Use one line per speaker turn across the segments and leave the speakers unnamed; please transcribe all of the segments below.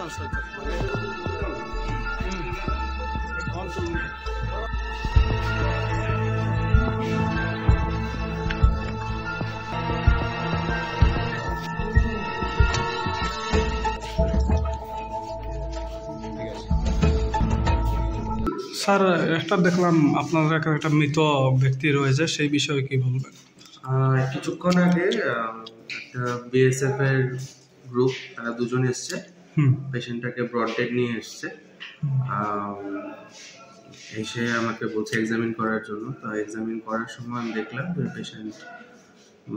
Sir, একটা দেখলাম আপনার একটা মৃত ব্যক্তি রয়েছে, সেই বিষয়ে কি বলবেন?
কিছুক্ষণ আগে একটা বিএসএফ এর গ্রুপ, তারা দুজন এসছে, পেশেন্টটাকে ব্রড ডেড নিয়ে এসছে। এসে আমাকে বলছে এক্সামিন করার জন্য। তো এক্সামিন করার সময় আমি দেখলাম যে পেশেন্ট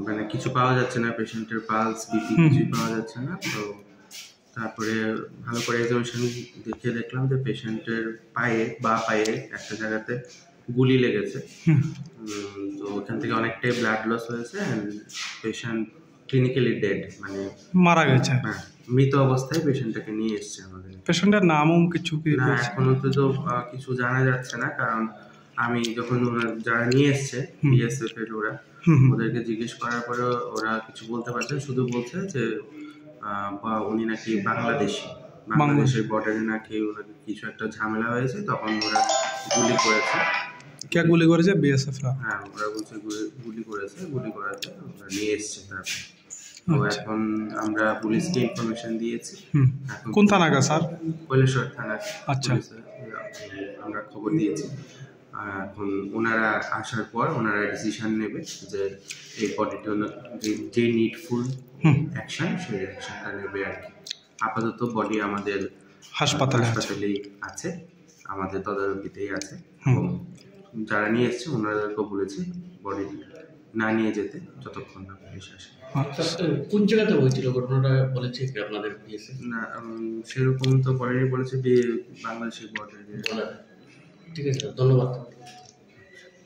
মানে কিছু পাওয়া যাচ্ছে না, পেশেন্টের পালস বিপি কিছুই পাওয়া যাচ্ছে না। তো তারপরে ভালো করে এক্সামিনেশন দেখে দেখলাম যে পেশেন্টের বা পায়ে একটা জায়গাতে গুলি লেগেছে। তো ওখান থেকে অনেকটাই ব্লাড লস হয়েছে। পেশেন্ট ক্লিনিক্যালি ডেড, মানে
মারা গেছে।
হ্যাঁ, মৃত অবস্থায় পেশেন্টটাকে নিয়ে এসছে আমাদের।
পেশেন্টের নামও কিছু কি
না, এখনো তো কিছু জানা যাচ্ছে না, কারণ আমি যখন যারা নিয়ে এসছে বিএসএফ এর ওদেরকে জিজ্ঞেস করার পরে ওরা কিছু বলতে পারছে, শুধু বলছে যে উনি নাকি বাংলাদেশের বর্ডারে নাকি ওনাকে কিছু একটা ঝামেলা হয়েছে, তখন ওরা গুলি করেছে।
কে গুলি করেছে? বিএসএফ রা?
হ্যাঁ, ওরা বলছে গুলি করেছে, গুলি করাতে ওরা নিয়ে এসছে। তারপর তো এখন আমরা পুলিশকে ইনফরমেশন দিয়েছি।
কোন থানাকা স্যার?
কৈলাসহর থানা।
আচ্ছা,
আমরা খবর দিয়েছি। এখন ওনারা আসার পর ওনারা ডিসিশন নেবে যে এই বডিটা যে নিডফুল অ্যাকশন, সেই অ্যাকশনটা নেবে আর কি। আপাতত বডি আমাদের হাসপাতালেই আছে, আমাদের তদারকিতেই আছে। এবং যারা নিয়ে এসছে ওনাদেরকেও বলেছি বডি না নিয়ে যেতে যতক্ষণ না পুলিশ আসে।
কোন জায়গাতে হয়েছিল ঘটনাটা বলেছে কি আপনাদের?
না, সেরকম তো বলেনি, বলেছে বাংলাদেশের বর্ডারে।
ঠিক আছে, ধন্যবাদ।